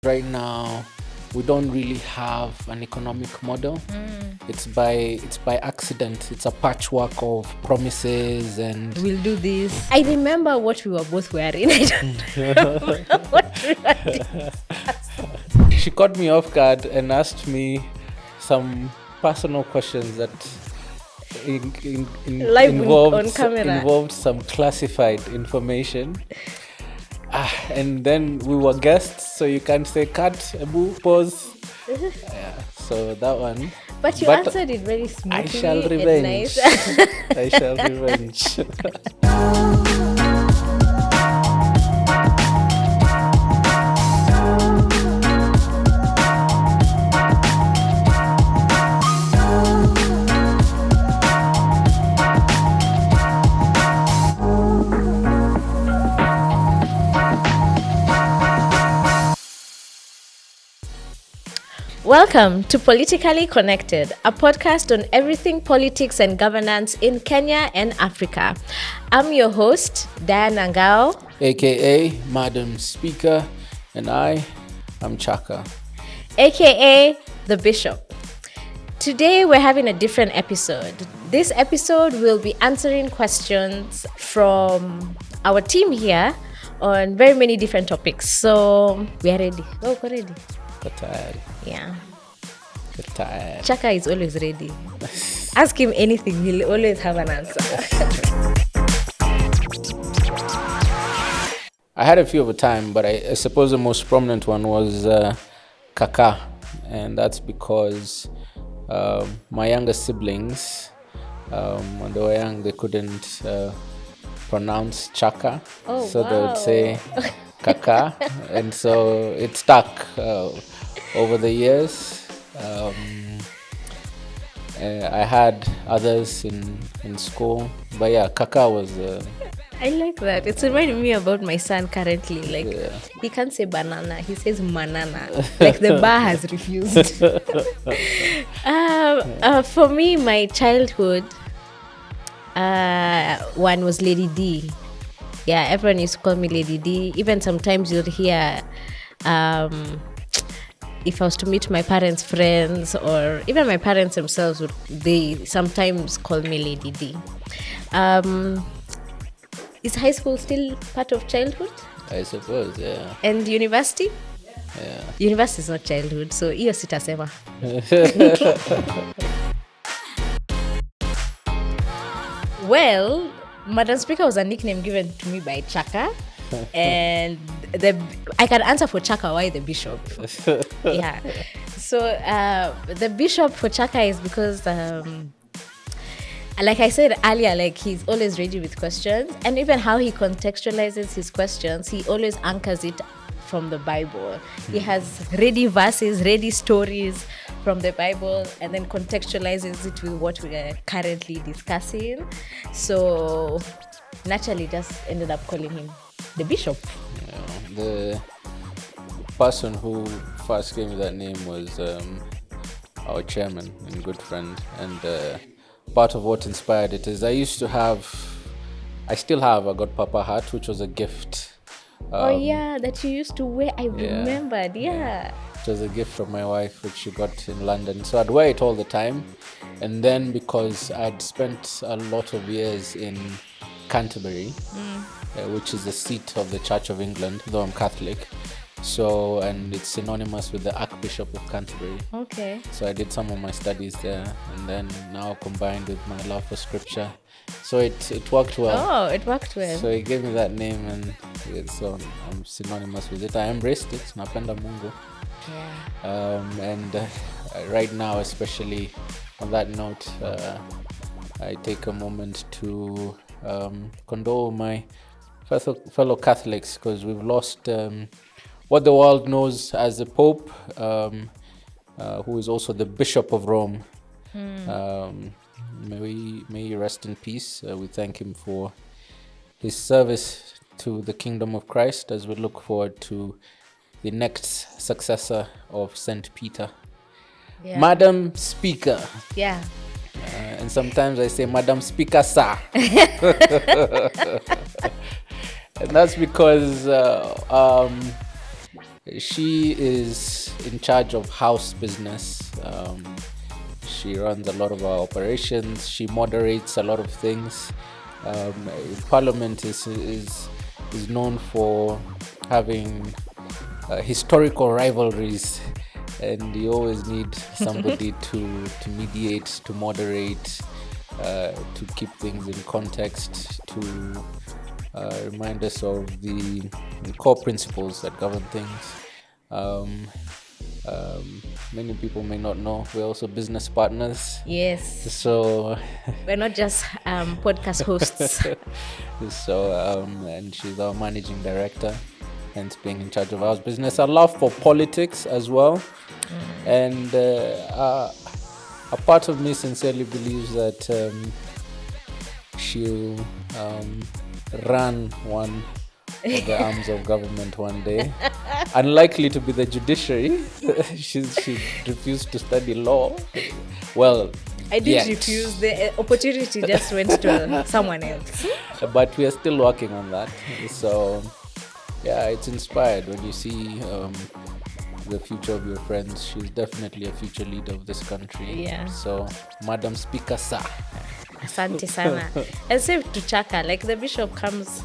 Right now, we don't really have an economic model. It's by accident. It's a patchwork of promises and We'll do this. I remember what we were both wearing. I don't remember what we were doing. she caught me off guard and asked me some personal questions that Live on camera. involved some classified information. And then we were guests, so you can say cut, abu, pause. So that one. But you answered it very smoothly. I shall and revenge. nice. I shall revenge. Welcome to Politikali Konekted, a podcast on everything politics and governance in Kenya and Africa. I'm your host, Diana Ngao, AKA Madam Speaker, and I am Chaka. aka the Bishop. Today we're having a different episode. This episode will be answering questions from our team here on very many different topics. So we are ready. Oh, we're ready. But tired. Yeah. But tired. Chaka is always ready. Ask him anything, he'll always have an answer. I had a few of a time, but I suppose the most prominent one was Kaka. And that's because my younger siblings, when they were young, they couldn't pronounce Chaka. Oh, so they wow. would say Kaka. And so it stuck over the years. I had others in school. But yeah, Kaka was... I like that. It's reminding me about my son currently. He can't say banana, he says manana. Like the bar has refused. For me, my childhood, one was Lady D. Yeah, everyone used to call me Lady D. Even sometimes you'll hear, if I was to meet my parents' friends or even my parents themselves, they sometimes call me Lady D. Is high school still part of childhood? I suppose, yeah. And university? Yeah. University is not childhood, so hiyo sitasema. Well, Madam Speaker was a nickname given to me by Chaka. And I can answer for Chaka why the Bishop. Yeah. So the Bishop for Chaka is because like I said earlier, he's always ready with questions, and even how he contextualizes his questions, he always anchors it from the Bible. He has ready verses, ready stories from the Bible, and then contextualizes it with what we are currently discussing. So naturally just ended up calling him the Bishop. Yeah, the person who first gave me that name was our chairman and good friend, and part of what inspired it is I still have a Godpapa hat, which was a gift. That you used to wear. I remembered, yeah. It was a gift from my wife, which she got in London. So I'd wear it all the time. And then because I'd spent a lot of years in Canterbury, which is the seat of the Church of England, though I'm Catholic. So, and it's synonymous with the Archbishop of Canterbury. Okay. So I did some of my studies there, and then now combined with my love for scripture. So it worked well. Oh, it worked well. So he gave me that name, and so I'm synonymous with it. I embraced it. Napenda Mungu. Yeah. And right now, especially on that note, I take a moment to condole my fellow Catholics, because we've lost what the world knows as the Pope, who is also the Bishop of Rome. May he rest in peace. We thank him for his service to the kingdom of Christ, as we look forward to the next successor of St. Peter. Yeah. Madam Speaker. Yeah. And sometimes I say, Madam Speaker, sir. And that's because She is in charge of house business. She runs a lot of our operations. She moderates a lot of things. Parliament is known for having historical rivalries, and you always need somebody to mediate, to moderate, to keep things in context, to remind us of the core principles that govern things. Many people may not know we're also business partners. Yes. So We're not just podcast hosts. And she's our managing director, hence being in charge of house business. A love for politics as well. And a part of me sincerely believes that she'll run one of the arms of government one day. Unlikely to be the judiciary. She refused to study law. Well, I did refuse. The opportunity just went to someone else. But we are still working on that. So, yeah, it's inspired when you see the future of your friends. She's definitely a future leader of this country. Yeah. So, Madam Speaker, sir. Asante sana. And say to Chaka, like the bishop comes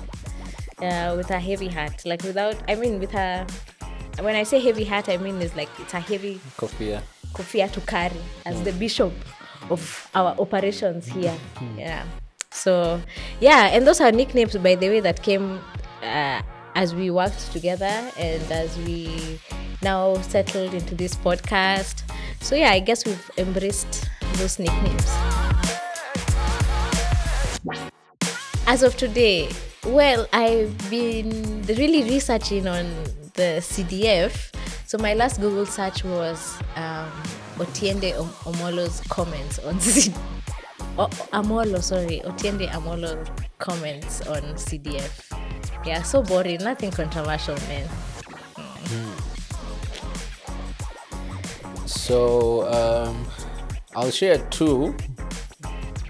with a heavy heart, like with her. When I say heavy heart, I mean it's a heavy kofia to carry as the bishop of our operations here. Yeah. So yeah, and those are nicknames, by the way, that came as we worked together and as we now settled into this podcast. So yeah, I guess we've embraced those nicknames. As of today, well, I've been really researching on the CDF. So my last Google search was Otiende Omolo's comments on Otiende Amolo's comments on CDF. Yeah, so boring, nothing controversial, man. So I'll share two,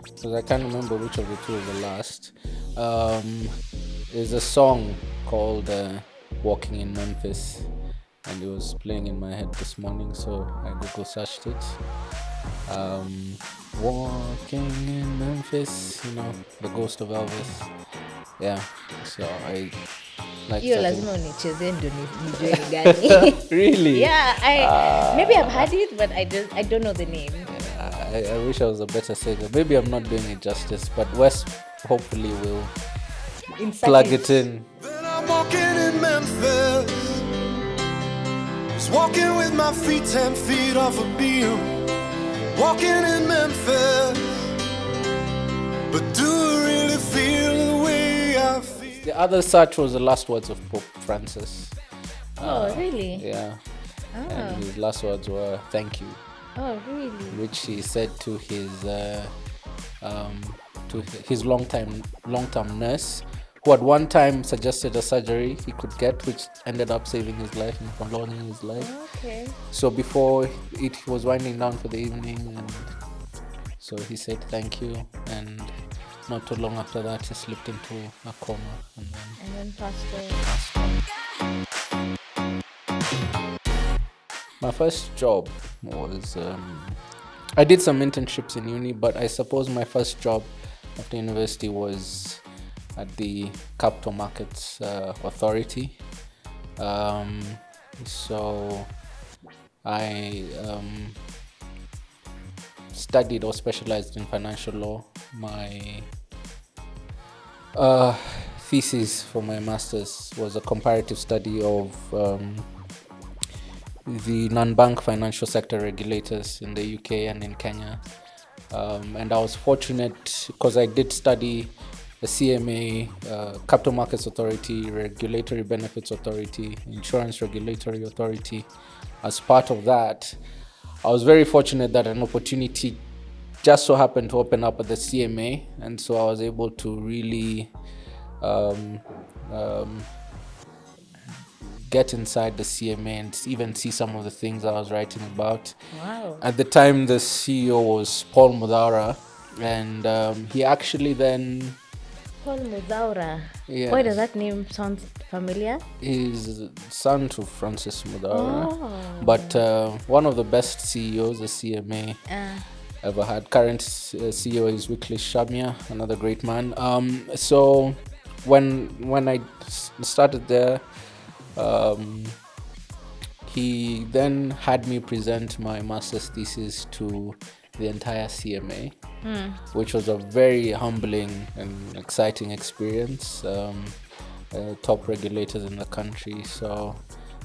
because I can't remember which of the two is the last. There's a song called Walking in Memphis, and it was playing in my head this morning, so I Google searched it. Walking in Memphis, the ghost of Elvis. Yeah, so I like hiyo lazima unichezee ndio nijue ni gani. Really? Yeah, maybe I've heard it, but I don't know the name. I wish I was a better singer. Maybe I'm not doing it justice, but Wes hopefully will plug it in. Then I'm walking in Memphis, just walking with my feet 10 feet off a beam. Walking in Memphis, but do I really feel the way I feel? The other search was the last words of Pope Francis. Oh, really? Yeah. And his last words were "thank you." Oh, really? Which he said to his long-term nurse, who at one time suggested a surgery he could get, which ended up saving his life and prolonging his life. Okay. So before he was winding down for the evening, and so he said thank you, and not too long after that he slipped into a coma and then passed away. My first job was I did some internships in uni, but I suppose my first job after university was at the Capital Markets Authority. So I studied or specialized in financial law. My thesis for my master's was a comparative study of the non-bank financial sector regulators in the UK and in Kenya. And I was fortunate because I did study the CMA, Capital Markets Authority, Regulatory Benefits Authority, Insurance Regulatory Authority. As part of that, I was very fortunate that an opportunity just so happened to open up at the CMA, and so I was able to really get inside the CMA and even see some of the things I was writing about. Wow. At the time, the CEO was Paul Mudhara, and he actually then Paul Muzaura. Yes. Why does that name sound familiar? He's son to Francis Mudaura, Oh. but one of the best CEOs the CMA ever had. Current CEO is Wycliffe Shamia, another great man. So when I started there, he then had me present my master's thesis to the entire CMA, which was a very humbling and exciting experience. Top regulators in the country. So,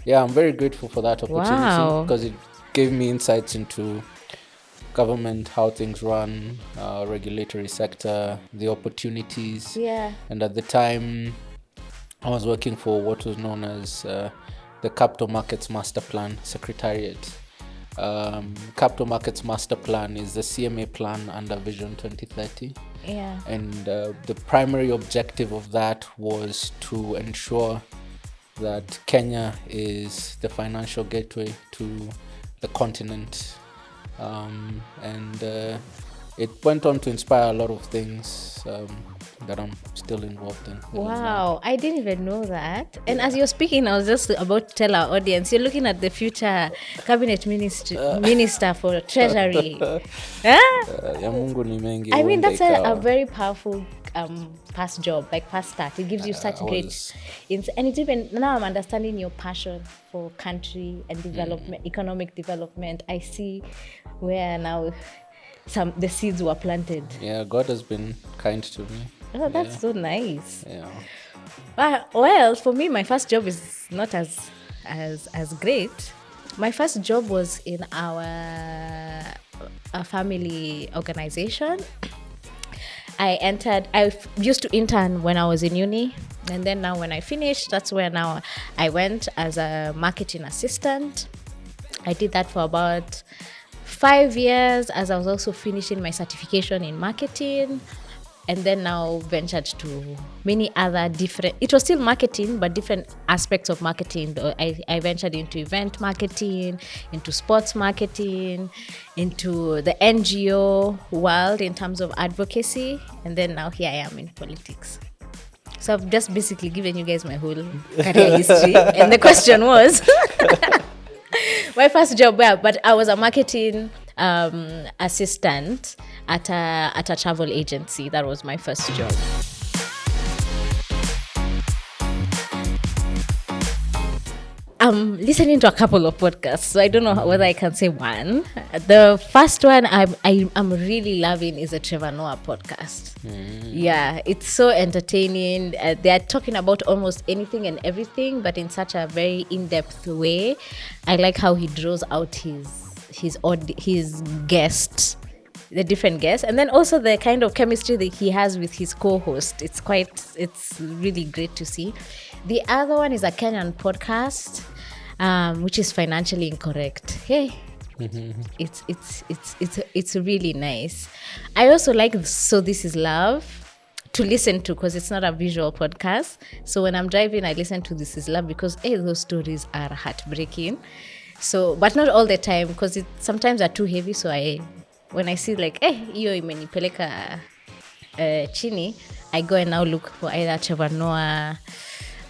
yeah, I'm very grateful for that opportunity Wow. because it gave me insights into government, how things run, regulatory sector, the opportunities. Yeah. And at the time, I was working for what was known as the Capital Markets Master Plan Secretariat. Capital Markets Master Plan is the CMA plan under Vision 2030. Yeah. And the primary objective of that was to ensure that Kenya is the financial gateway to the continent. And it went on to inspire a lot of things that I'm still involved in. Wow, I didn't even know that. And as you're speaking, I was just about to tell our audience, you're looking at the future cabinet minister for treasury. Ya Mungu ni mengi, I mean, huenda that's a ikawa. very powerful past job, like past start. It gives you such great and it's even now I'm understanding your passion for country and development, economic development. I see where now the seeds were planted. Yeah, God has been kind to me. Oh, that's so nice. Yeah. Well, for me, my first job is not as great. My first job was in a family organization. I used to intern when I was in uni, and then now when I finished, that's where now I went as a marketing assistant. I did that for about 5 years as I was also finishing my certification in marketing, and then now ventured to many other different, it was still marketing, but different aspects of marketing. I ventured into event marketing, into sports marketing, into the NGO world in terms of advocacy, and then now here I am in politics. So I've just basically given you guys my whole career history. And the question was, my first job, but I was a marketing assistant at a travel agency. That was my first job. I'm listening to a couple of podcasts, so I don't know whether I can say one. The first one I'm really loving is the Trevor Noah podcast. Yeah, it's so entertaining. They're talking about almost anything and everything, but in such a very in-depth way. I like how he draws out his guests, the different guests, and then also the kind of chemistry that he has with his co-host. It's really great to see. The other one is a Kenyan podcast, which is Financially Incorrect. Hey, it's really nice. I also like So This Is Love to listen to because it's not a visual podcast. So when I'm driving, I listen to This Is Love because those stories are heartbreaking. So, but not all the time because sometimes are too heavy. So when I see like, hiyo imenipeleka chini, I go and now look for either Trevor Noah.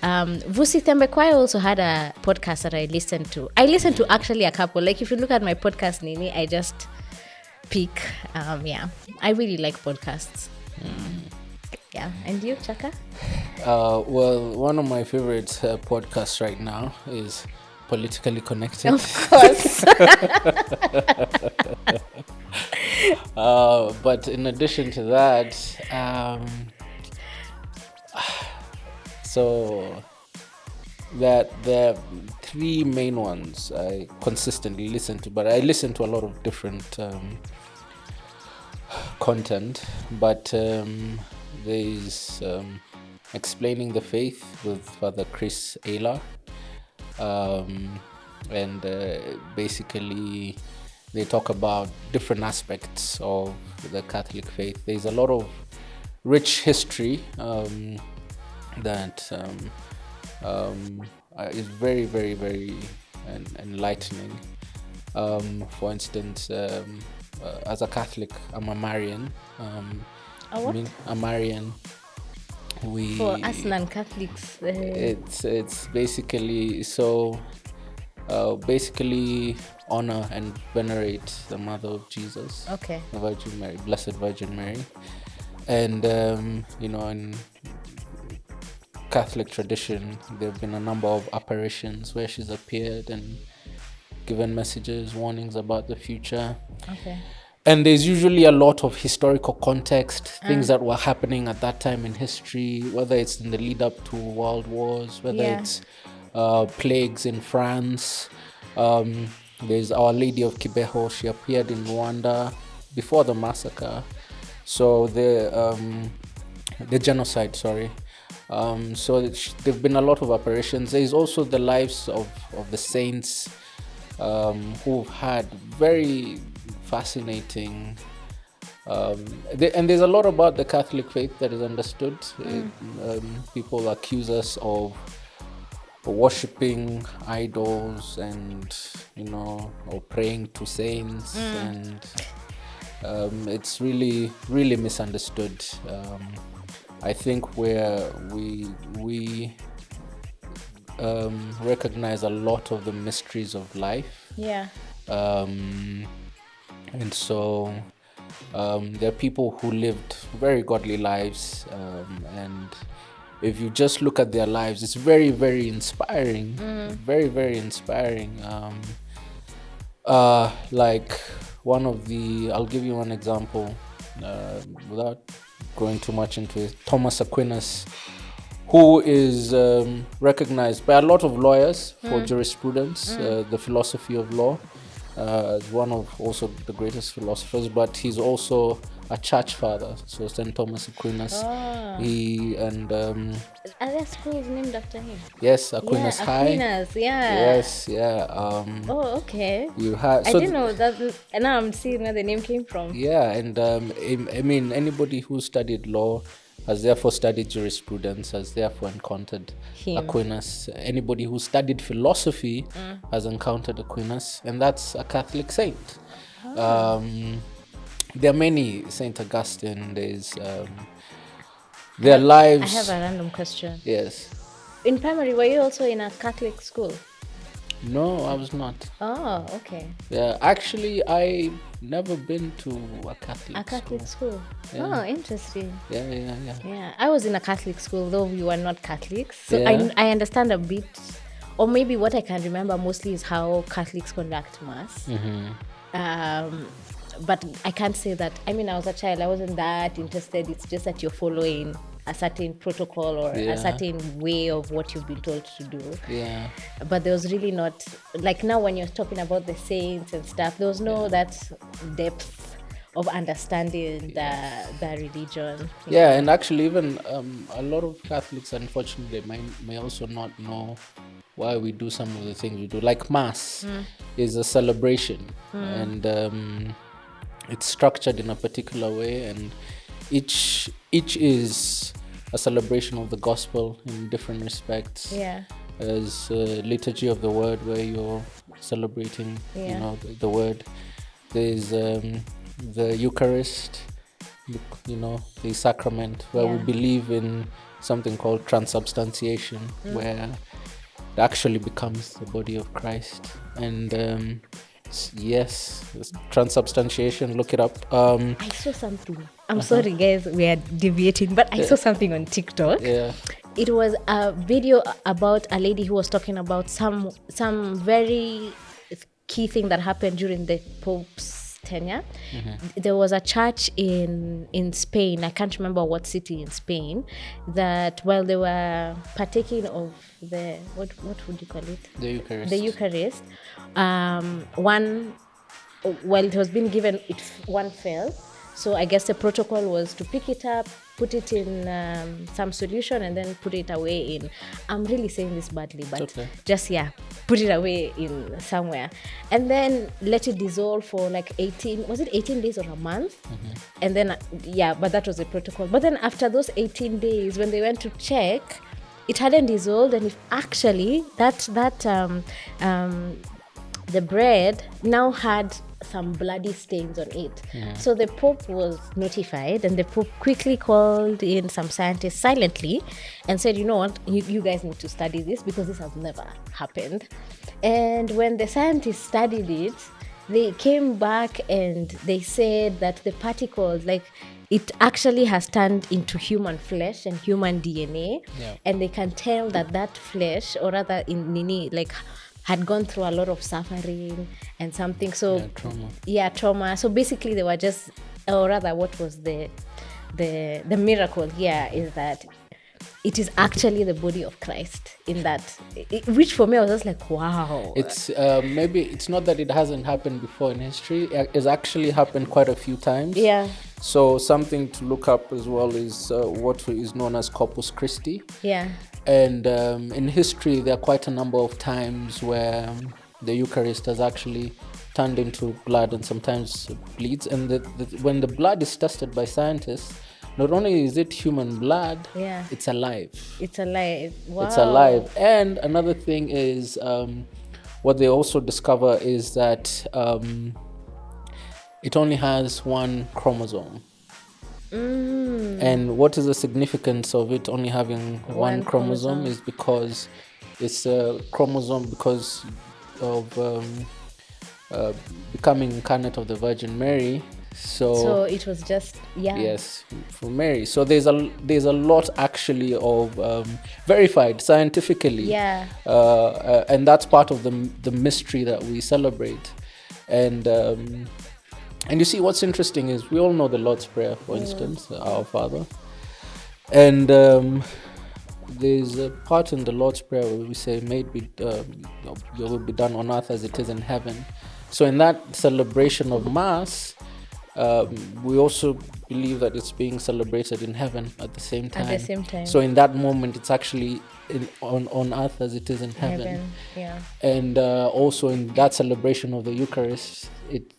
Vusi Thembekwai also had a podcast that I listened to. I listened to actually a couple. Like if you look at my podcast, Nini, I just pick. Yeah, I really like podcasts. Yeah, and you, Chaka? Well, one of my favorite podcasts right now is Politikali Konekted. Of course. But in addition to that, so that the three main ones I consistently listen to, but I listen to a lot of different content. But there's Explaining the Faith with Father Chris Ayler. And basically they talk about different aspects of the Catholic faith. There's a lot of rich history that is very, very, very enlightening. For instance, as a Catholic, I'm a Marian. A what? A Marian. For us non-Catholics, It's basically so. Basically honor and venerate the mother of Jesus, okay. the Virgin Mary, Blessed Virgin Mary. And in Catholic tradition, there have been a number of apparitions where she's appeared and given messages, warnings about the future. Okay. And there's usually a lot of historical context, things that were happening at that time in history, whether it's in the lead up to world wars, whether it's plagues in France. There's Our Lady of Kibeho. She appeared in Rwanda before the massacre. So the genocide, sorry. So there've been a lot of apparitions. There's also the lives of the saints who've had very fascinating and there's a lot about the Catholic faith that is understood. People accuse us of worshipping idols and or praying to saints, and it's really misunderstood. I think where we recognize a lot of the mysteries of life. Yeah. And so there are people who lived very godly lives, and if you just look at their lives, it's very, very inspiring. Very, very inspiring. Like I'll give you one example without going too much into it. Thomas Aquinas, who is recognized by a lot of lawyers for jurisprudence, the philosophy of law, as one of also the greatest philosophers, but he's also a church father. So St. Thomas Aquinas, he and Are there schools named after him? yes, Aquinas High. Aquinas, yeah. Yes, yeah. Oh, okay. You have. I didn't know that. And now I'm seeing where the name came from. Yeah, and I mean, anybody who studied law has therefore studied jurisprudence, has therefore encountered Him. Aquinas. Anybody who studied philosophy has encountered Aquinas, and that's a Catholic saint. There are many, Saint Augustine. There's their lives. I have a random question. Yes. In primary, were you also in a Catholic school? No, I was not. Oh, okay. Yeah, actually, I never been to a Catholic. A Catholic school. Yeah. Oh, interesting. Yeah. Yeah, I was in a Catholic school, though we were not Catholics. So Yeah. I understand a bit, or maybe what I can remember mostly is how Catholics conduct mass. But I can't say that. I mean, I was a child. I wasn't that interested. It's just that you're following a certain protocol or a certain way of what you've been told to do. Yeah. But there was really not, like now when you're talking about the saints and stuff, there was no that depth of understanding the religion. Yeah, and actually even a lot of Catholics, unfortunately, may also not know why we do some of the things we do. Like Mass is a celebration, and it's structured in a particular way, and each is a celebration of the gospel in different respects. Yeah. There's liturgy of the word where you're celebrating, the word. There's the Eucharist, the sacrament, where we believe in something called transubstantiation, where it actually becomes the body of Christ. And yes, transubstantiation, look it up. I saw something. I'm sorry, guys, we are deviating, but I saw something on TikTok. Yeah. It was a video about a lady who was talking about some very key thing that happened during the Pope's tenure. There was a church in Spain, I can't remember what city in Spain, that while they were partaking of the what would you call it? The Eucharist. While it was being given, one fell. So I guess the protocol was to pick it up, put it in some solution, and then put it away in. I'm really saying this badly, but okay. Just put it away in somewhere, and then let it dissolve for like 18. Was it 18 days or a month? And then but that was the protocol. But then after those 18 days, when they went to check, it hadn't dissolved, and if actually the bread now had some bloody stains on it. So the Pope was notified, and the Pope quickly called in some scientists silently and said, you know what, you guys need to study this because this has never happened. And when the scientists studied it, they came back and they said that the particles, like, it actually has turned into human flesh and human DNA. And they can tell that flesh, or rather in Nini, like, had gone through a lot of suffering and something. So trauma. So basically they were just, or rather what was the miracle here is that it is actually the body of Christ in that, which for me I was just like, wow. It's maybe it's not that it hasn't happened before in history. It's actually happened quite a few times. Yeah. So something to look up as well is what is known as Corpus Christi. Yeah. And in history, there are quite a number of times where the Eucharist has actually turned into blood and sometimes bleeds. And when the blood is tested by scientists, not only is it human blood, it's alive. It's alive. Wow. It's alive. And another thing is, what they also discover is that it only has one chromosome. And what is the significance of it only having one chromosome is because it's a chromosome because of becoming incarnate of the Virgin Mary. So it was just yes, for Mary. So there's a lot actually of verified scientifically, and that's part of the mystery that we celebrate. And you see, what's interesting is we all know the Lord's Prayer, for instance, Our Father, and there's a part in the Lord's Prayer where we say, "May it be, your will be done on earth as it is in heaven." So in that celebration of Mass, we also believe that it's being celebrated in heaven at the same time. At the same time. So in that moment, it's actually on earth as it is in heaven. And also in that celebration of the Eucharist, it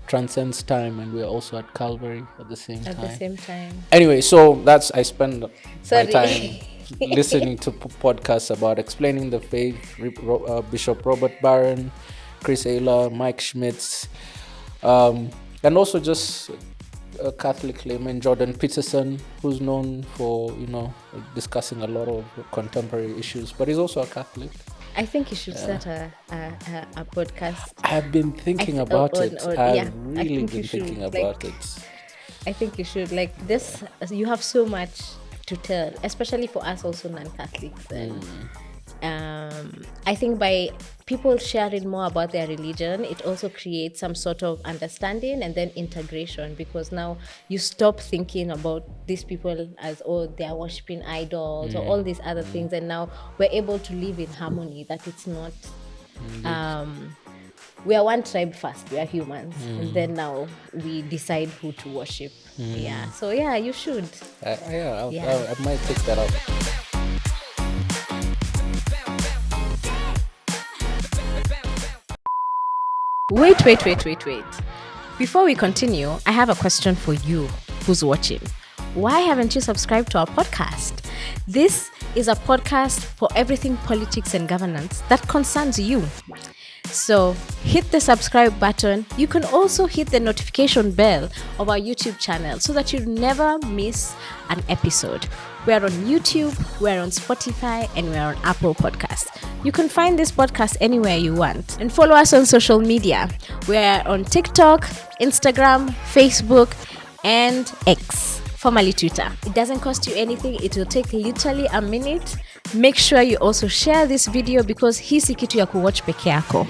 transcends time, and we're also at Calvary at the same time. At the same time. Anyway, so I spend my time listening to podcasts about explaining the faith. Bishop Robert Barron, Chris Ayler, Mike Schmitz, and also just a Catholic layman, Jordan Peterson, who's known for discussing a lot of contemporary issues, but he's also a Catholic. I think you should start a podcast. I've been thinking about it. I've really been thinking about it. I think you should. Like this, you have so much to tell, especially for us also non-Catholics. And I think by people sharing more about their religion, it also creates some sort of understanding and then integration, because now you stop thinking about these people as, oh, they are worshipping idols or all these other things, and now we're able to live in harmony, that it's not we are one tribe first, we are humans, and then now we decide who to worship. So you should. I might take that up. Wait. Before we continue, I have a question for you who's watching. Why haven't you subscribed to our podcast? This is a podcast for everything politics and governance that concerns you. So hit the subscribe button. You can also hit the notification bell of our YouTube channel so that you never miss an episode. We're on YouTube, we're on Spotify, and we're on Apple Podcasts. You can find this podcast anywhere you want. And follow us on social media. We're on TikTok, Instagram, Facebook, and X, formerly Twitter. It doesn't cost you anything. It will take literally a minute. Make sure you also share this video, because hii si kitu ya kuwatch peke yako.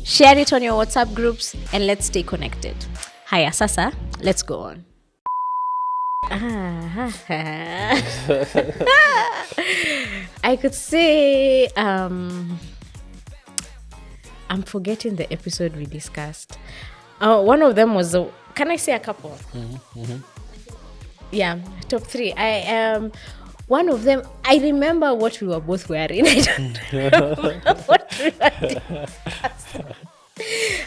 Share it on your WhatsApp groups and let's stay connected. Haya, sasa, let's go on. I could say I'm forgetting the episode we discussed. One of them was can I say a couple? Yeah, top 3. One of them, I remember what we were both wearing. I don't remember what we were discussing.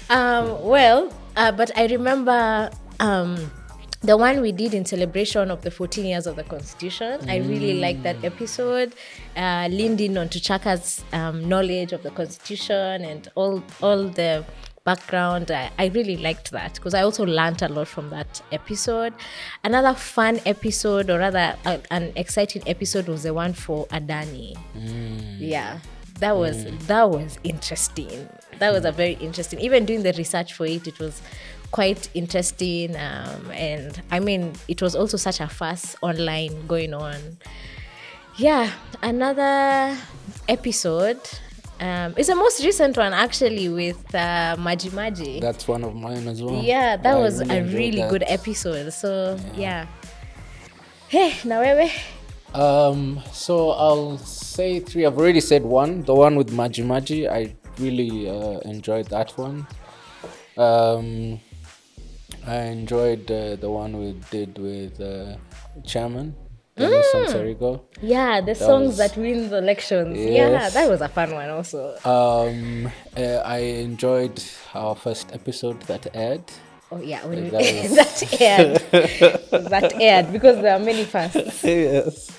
But I remember the one we did in celebration of the 14 years of the Constitution. I really liked that episode. Leaned in on Chaka's knowledge of the Constitution and all the background. I really liked that because I also learned a lot from that episode. Another fun episode, or rather an exciting episode, was the one for Adani. Yeah, that was interesting. That was a very interesting. Even doing the research for it, it was quite interesting. And I mean, it was also such a fuss online going on. Yeah, another episode. It's the most recent one actually with Maji Maji. That's one of mine as well. Yeah, that was really a really that. good episode. So yeah. Hey, na wewe? So I'll say 3. I've already said 1. The one with Maji Maji. I really enjoyed that one. I enjoyed the one we did with Chairman. Yeah, the songs that win the elections. Yes. Yeah, that was a fun one also. I enjoyed our first episode that aired. Oh yeah, when That that aired because there are many fasts. Yes.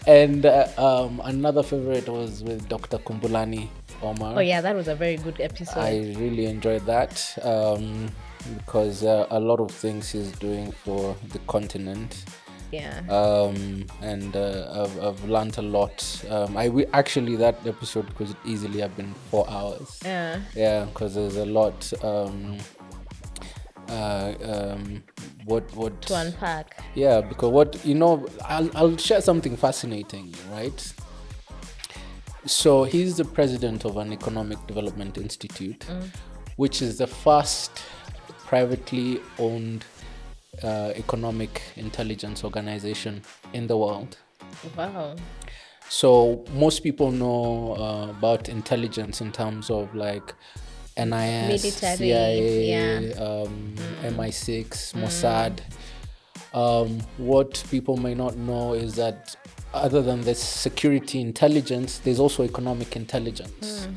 And another favorite was with Dr. Kumbulani Omar. Oh yeah, that was a very good episode. I really enjoyed that because a lot of things he's doing for the continent. Yeah. And I've learned a lot. Actually, that episode could easily have been 4 hours. Yeah, because there's a lot. What to unpack. Yeah, because I'll share something fascinating, right? So he's the president of an economic development institute, which is the first privately owned economic intelligence organization in the world. Wow. So most people know about intelligence in terms of like NIS, Military, CIA, MI6, Mossad. What people may not know is that other than the security intelligence, there's also economic intelligence.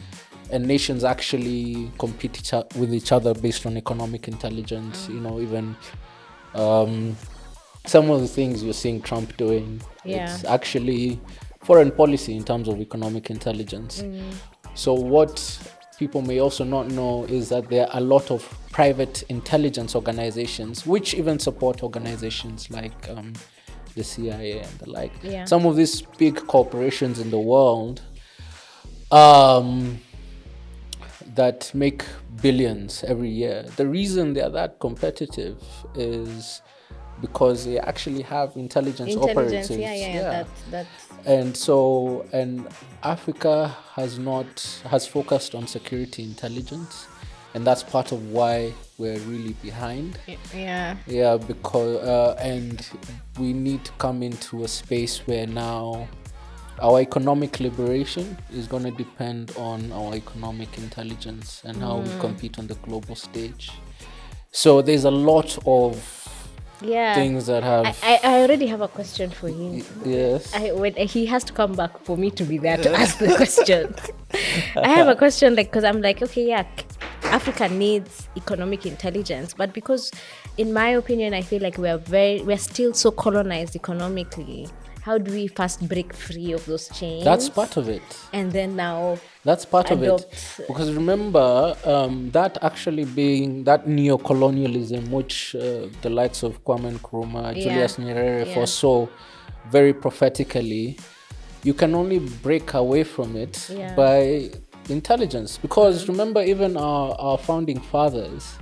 And nations actually compete with each other based on economic intelligence. Even some of the things you're seeing Trump doing, it's actually foreign policy in terms of economic intelligence. So what people may also not know is that there are a lot of private intelligence organizations which even support organizations like the CIA and the like. Some of these big corporations in the world that make billions every year. The reason they are that competitive is because they actually have intelligence operatives. And Africa has focused on security intelligence, and that's part of why we're really behind. Because and we need to come into a space where now our economic liberation is going to depend on our economic intelligence and how we compete on the global stage. So there's a lot of things that have... I already have a question for him. Yes. He has to come back for me to be there to ask the question. I have a question because I'm like, okay, Africa needs economic intelligence, but because in my opinion, I feel like we're still so colonized economically. How do we first break free of those chains? That's part of it. And then now... That's part of it. Because remember, that actually being that neocolonialism, which the likes of Kwame Nkrumah, Julius Nyerere foresaw very prophetically, you can only break away from it by intelligence. Because remember, even our founding fathers,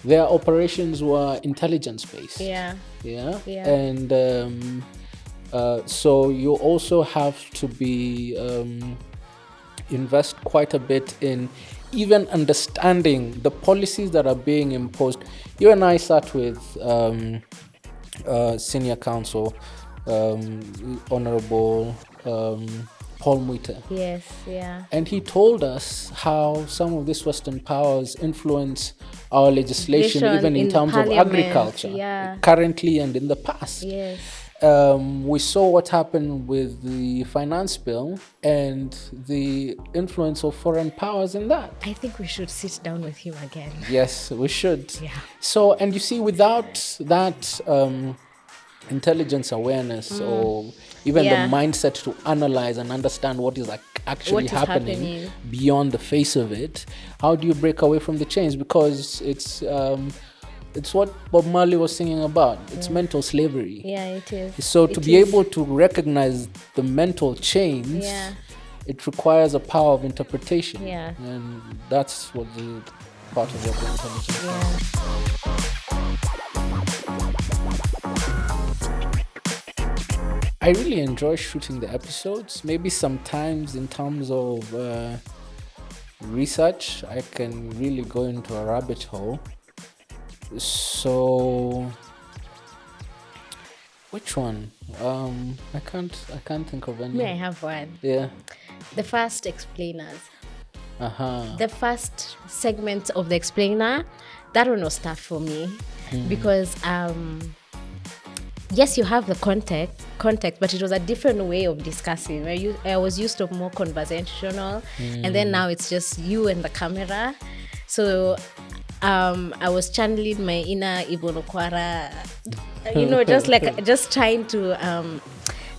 their operations were intelligence-based. And... so you also have to be invest quite a bit in even understanding the policies that are being imposed. You and I sat with senior counsel, Honorable Paul Muite. And he told us how some of these Western powers influence our legislation even in terms of agriculture, currently and in the past. we saw what happened with the finance bill and the influence of foreign powers in that. I think we should sit down with him again. Yes, we should. Yeah. So, and you see, without that intelligence awareness or even Yeah. the mindset to analyze and understand what is actually What is happening happening. beyond the face of it, how do you break away from the chains? Because it's what Bob Marley was singing about. It's mental slavery. Yeah, it is. So to It be is. able to recognize the mental chains, Yeah. it requires a power of interpretation. Yeah. And that's what the part of what the intelligence is. Yeah. I really enjoy shooting the episodes. Maybe sometimes in terms of research, I can really go into a rabbit hole. So, which one? I can't think of any. May I have one? Yeah. The first explainers. Uh-huh. The first segment of the explainer, that one was tough for me because yes, you have the context, but it was a different way of discussing. I was used to more conversational, and then now it's just you and the camera. So I was channeling my inner Ibn Okwara, just trying to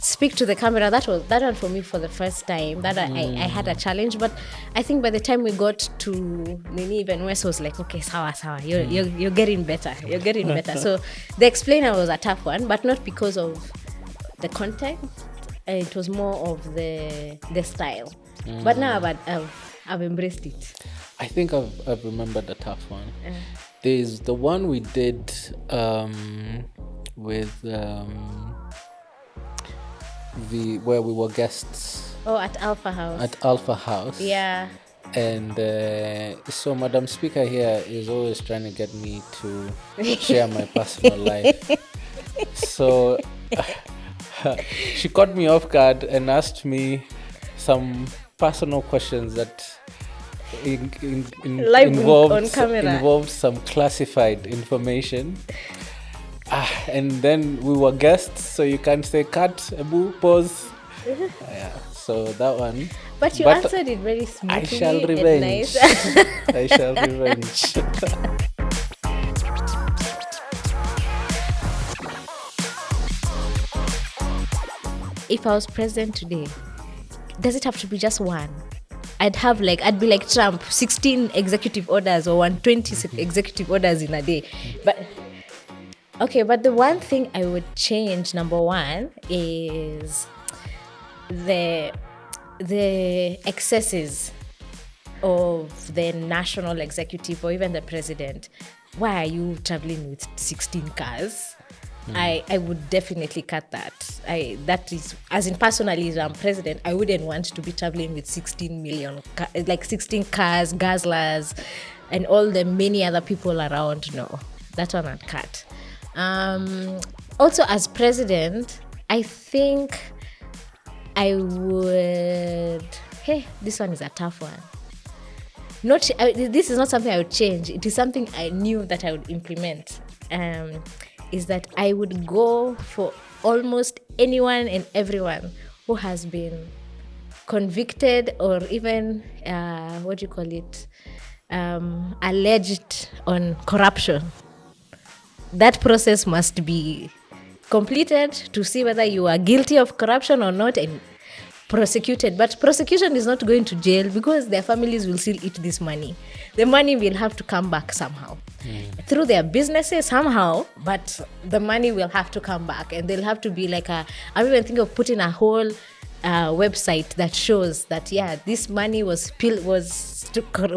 speak to the camera. That one for me for the first time. That I had a challenge, but I think by the time we got to Nini, even West was like, okay, sawa, you're getting better. You're getting better. So the explainer was a tough one, but not because of the content. It was more of the style. But now I've embraced it. I think I've remembered the tough one. There's the one we did with where we were guests at Alpha House. at Alpha House. Yeah. And so Madam Speaker here is always trying to get me to share my personal life. So she caught me off guard and asked me some personal questions that involved some classified information. And then we were guests, so you can say cut, Abu, pause. Yeah, so that one. But you answered it very smoothly. I shall and revenge. nice. I shall revenge. If I was president today, does it have to be just one? I'd be like Trump, 16 executive orders or 120 executive orders in a day. But the one thing I would change, number one, is the excesses of the national executive or even the president. Why are you traveling with 16 cars? I would definitely cut that. That is, as in personally, as I'm president, I wouldn't want to be traveling with 16 cars, Gazlas, and all the many other people around. No, that one I'd cut. Also, as president, I think I would. Hey, this one is a tough one. This is not something I would change. It is something I knew that I would implement. Is that I would go for almost anyone and everyone who has been convicted or even alleged on corruption. That process must be completed to see whether you are guilty of corruption or not and prosecuted. But prosecution is not going to jail because their families will still eat this money. The money will have to come back somehow. Through their businesses somehow, but the money will have to come back, and they'll have to be like I'm even thinking of putting a whole website that shows that this money was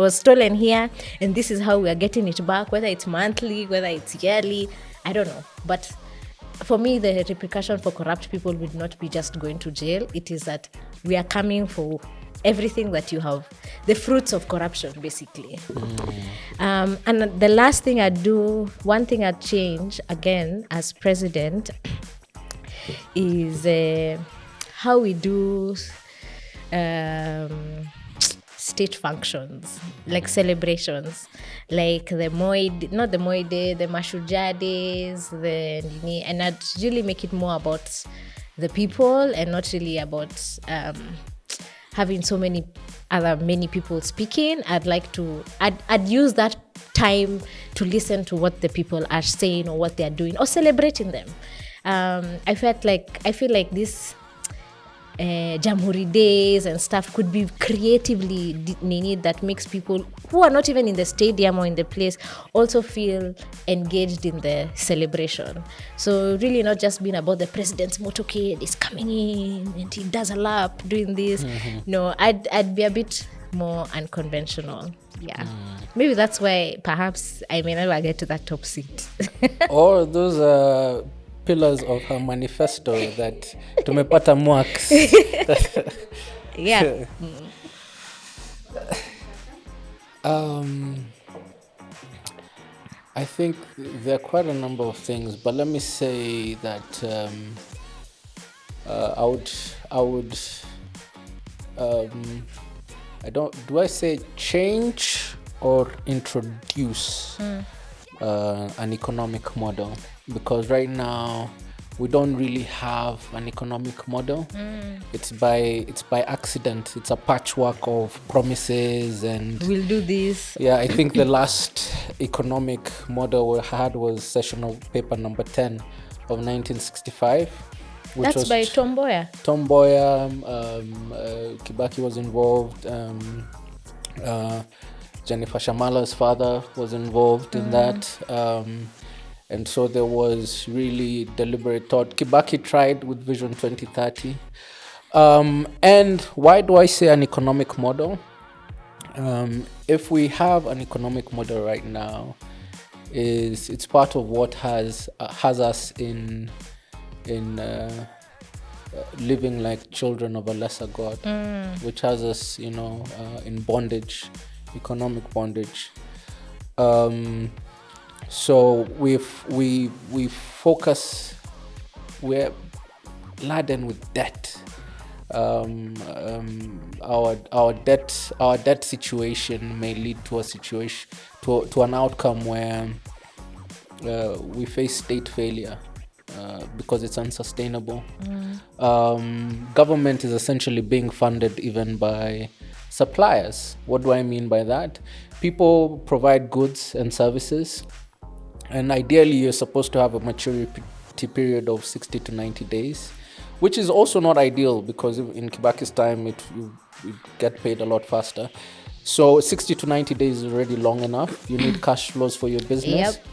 stolen here, and this is how we are getting it back, whether it's monthly, whether it's yearly, I don't know. But for me, the repercussion for corrupt people would not be just going to jail. It is that we are coming for everything that you have, the fruits of corruption, basically. And the last thing I'd do, one thing I'd change, again, as president, is how we do state functions, like celebrations, like the Moi, not the Moi Day, the Mashujaa days, and I'd really make it more about the people and not really about having so many people speaking. I'd use that time to listen to what the people are saying or what they are doing or celebrating them. I feel like this Jamhuri days and stuff could be creatively that makes people who are not even in the stadium or in the place also feel engaged in the celebration. So really not just being about the president's motorcade is coming in and he does a lap doing this. No, I'd be a bit more unconventional. Yeah. Maybe that's why perhaps I may never get to that top seat. Or those pillars of her manifesto that tumepata mwaks. Yeah. I think there are quite a number of things, but let me say that do I say change or introduce an economic model? Because right now we don't really have an economic model. It's by accident. It's a patchwork of promises and We'll do this. yeah. I think the last economic model we had was sessional paper number 10 of 1965, which That's was by Tom Mboya. Tom Mboya, Kibaki was involved. Jennifer Shamala's father was involved in that. And so there was really deliberate thought. Kibaki tried with Vision 2030. And why do I say an economic model? If we have an economic model right now, it's part of what has us in living like children of a lesser God, which has us, in bondage, economic bondage. So we focus. We're laden with debt. Our debt situation may lead to a situation to an outcome where we face state failure because it's unsustainable. Government is essentially being funded even by suppliers. What do I mean by that? People provide goods and services, and ideally you're supposed to have a maturity period of 60 to 90 days, which is also not ideal because in Kibaki's time you get paid a lot faster. So 60 to 90 days is already long enough. You need cash flows for your business. Yep.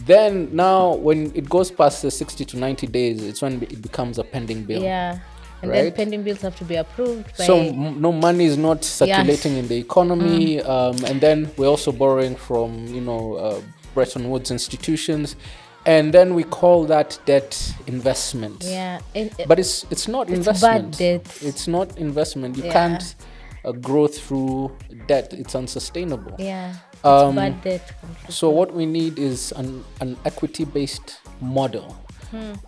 Then now when it goes past the 60 to 90 days, it's when it becomes a pending bill. Yeah. And Right? then pending bills have to be approved by... So no money is not circulating in the economy. And then we're also borrowing from, Bretton Woods institutions. And then we call that debt investment. Yeah. But it's not investment. Bad debt. It's not investment. You Yeah. can't grow through debt. It's unsustainable. Yeah. It's bad debt. So what we need is an equity-based model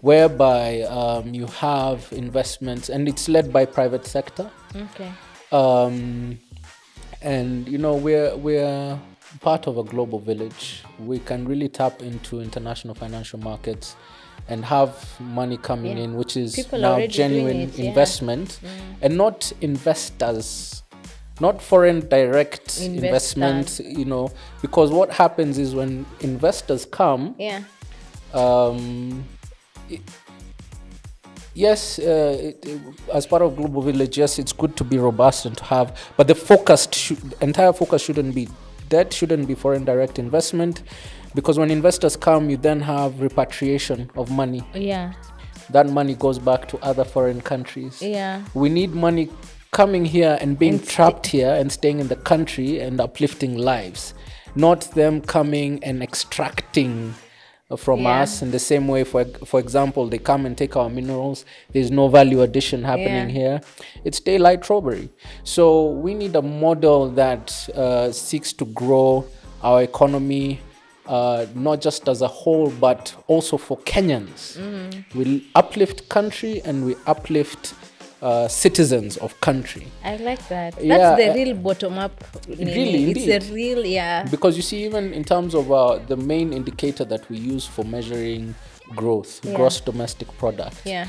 whereby you have investments, and it's led by private sector. Okay. And we're part of a global village. We can really tap into international financial markets and have money coming in, which is People now already doing genuine it, yeah. investment, and not investors, not foreign direct investment. Because what happens is when investors come, Yeah. yes, as part of global village, yes, it's good to be robust and to have, but the entire focus shouldn't be debt, shouldn't be foreign direct investment, because when investors come, you then have repatriation of money. Yeah. That money goes back to other foreign countries. Yeah. We need money coming here and being trapped here and staying in the country and uplifting lives, not them coming and extracting from us in the same way. For example, they come and take our minerals. There's no value addition happening here. It's daylight robbery. So we need a model that seeks to grow our economy, not just as a whole, but also for Kenyans. We uplift country and we uplift citizens of country. I like that. That's Yeah, the real bottom-up. really, It's indeed. a real, yeah. Because you see, even in terms of the main indicator that we use for measuring growth, Yeah. gross domestic product, Yeah.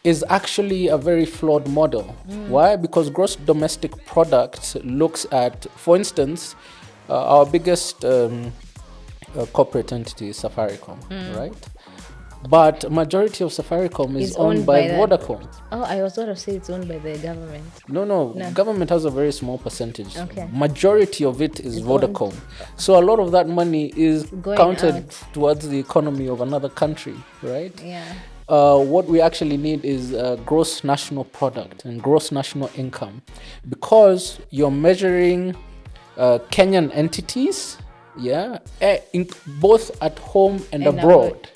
is actually a very flawed model. Why? Because gross domestic product looks at, for instance, our biggest corporate entity is Safaricom, right? But majority of Safaricom is It's owned by the- Vodacom. Oh, I was sort of say it's owned by the government. No. Government has a very small percentage. Okay. Majority of it is Vodacom. So a lot of that money is Going counted out. towards the economy of another country, right? Yeah. What we actually need is gross national product and gross national income, because you're measuring Kenyan entities, both at home and abroad.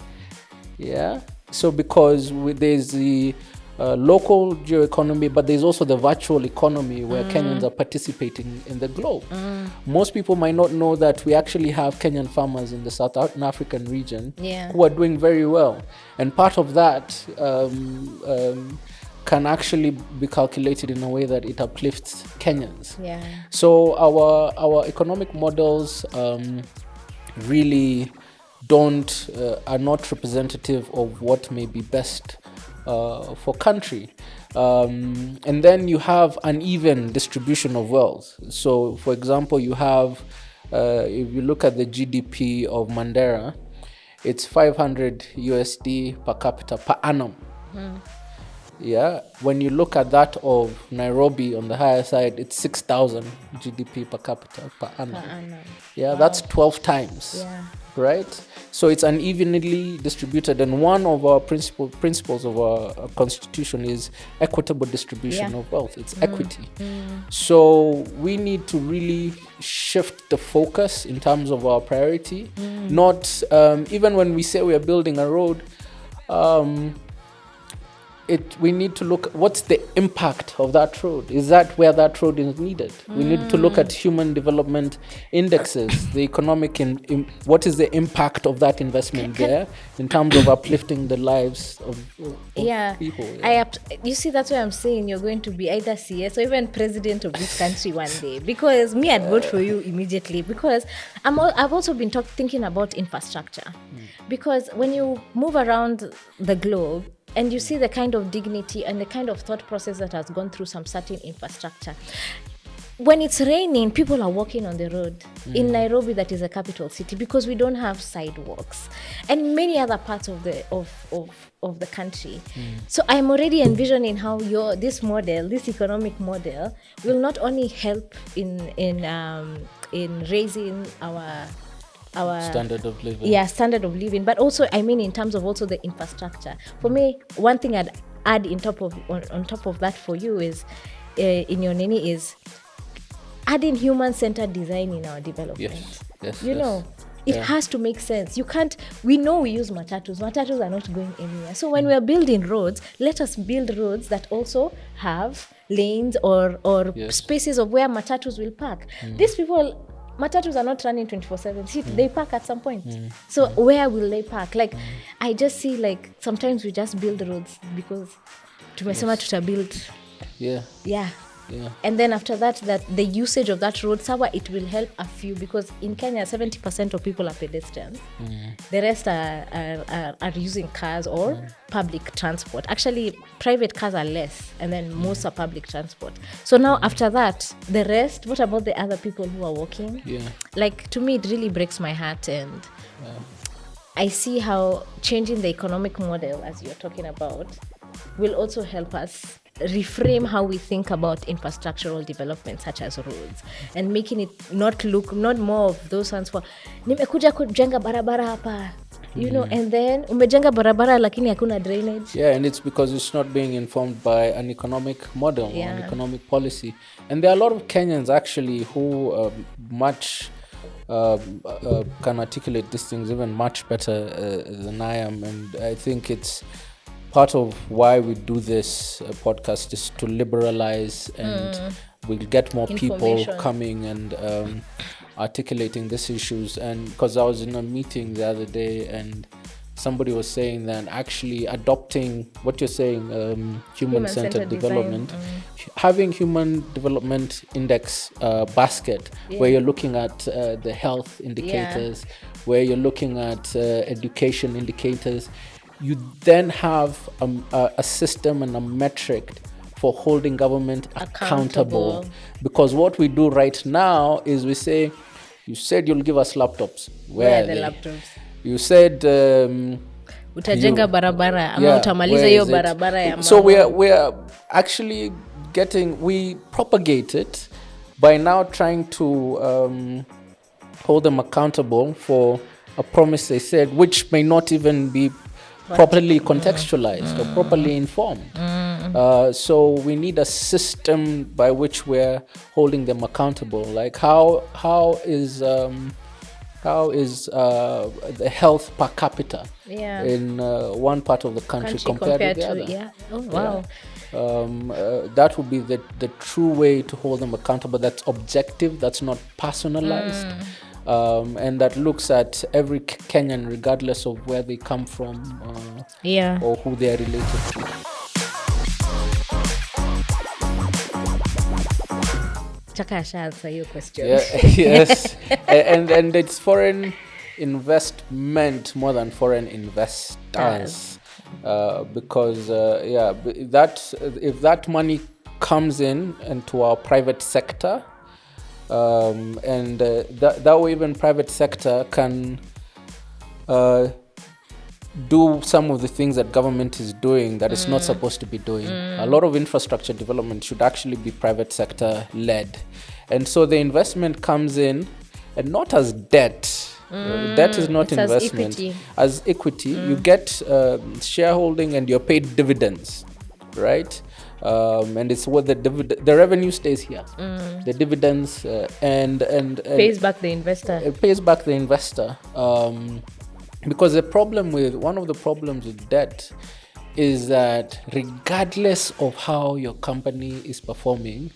Yeah. So because there's the local geoeconomy, but there's also the virtual economy where Kenyans are participating in the globe. Most people might not know that we actually have Kenyan farmers in the South African region who are doing very well. And part of that can actually be calculated in a way that it uplifts Kenyans. Yeah. So our economic models really are not representative of what may be best for country. And then you have uneven distribution of wealth. So, for example, you have, if you look at the GDP of Mandera, it's 500 USD per capita per annum. Yeah, when you look at that of Nairobi on the higher side, it's 6,000 GDP per capita per annum. Yeah, that's 12 times. Yeah. Right? So it's unevenly distributed, and one of our principles of our constitution is equitable distribution of wealth. It's equity. So we need to really shift the focus in terms of our priority. Not even when we say we are building a road, we need to look what's the impact of that road. Is that where that road is needed? We need to look at human development indexes, the economic what is the impact of that investment there in terms of uplifting the lives of people. You see, that's why I'm saying you're going to be either CS or even president of this country one day, because me, I'd vote for you immediately, because I've also been thinking about infrastructure, because when you move around the globe and you see the kind of dignity and the kind of thought process that has gone through some certain infrastructure. When it's raining, people are walking on the road. In Nairobi, that is a capital city, because we don't have sidewalks, and many other parts of the country. So I'm already envisioning how this economic model will not only help in raising our standard of living, but also, I mean, in terms of also the infrastructure. For me, one thing I'd add on top of that for you is in your nini is adding human-centered design in our development. Yes. It has to make sense. We know we use matatus are not going anywhere. So when we are building roads, let us build roads that also have lanes or spaces of where matatus will park. These people, matatus are not running 24/7. They park at some point. So where will they park? I just see sometimes we just build roads because tumesema tutabuild. Yeah. And then after that the usage of that road, it will help a few, because in Kenya 70% of people are pedestrians. The rest are using cars or public transport. Actually, private cars are less, and then most are public transport. So now after that, the rest, what about the other people who are walking? To me, it really breaks my heart, and I see how changing the economic model, as you're talking about, will also help us reframe how we think about infrastructural development such as roads, and making it not more of those ones for nimekuja kujenga barabara hapa, and then umejenga barabara lakini hakuna drainage. And it's because it's not being informed by an economic model or an economic policy. And there are a lot of Kenyans actually who much can articulate these things even much better than I am, and I think it's part of why we do this podcast is to liberalize, and we'll get more people coming and articulating these issues. And because I was in a meeting the other day, and somebody was saying that actually adopting what you're saying, human-centered development, having human development index basket, where you're looking at the health indicators, where you're looking at education indicators, you then have a system and a metric for holding government accountable. Because what we do right now is we say, you said you'll give us laptops. Where are the laptops? You said utajenga barabara ama utamaliza hiyo barabara ya so we are actually we propagate it by now trying to hold them accountable for a promise they said, which may not even be properly contextualized or properly informed. So we need a system by which we're holding them accountable. Like how is the health per capita in one part of the country compared to the other? Oh wow. That would be the true way to hold them accountable. That's objective, that's not personalized, and that looks at every Kenyan regardless of where they come from or who they are related to. Answer your question. Yes. and it's foreign investment more than foreign investors, because if that money comes in into our private sector, and that way even private sector can do some of the things that government is doing that it's not supposed to be doing. A lot of infrastructure development should actually be private sector led. And so the investment comes in, and not as debt. Debt is not investment. As equity. You get shareholding and you're paid dividends, right? And it's what the revenue stays here. The dividends and pays back the investor. It pays back the investor. Because one of the problems with debt is that regardless of how your company is performing,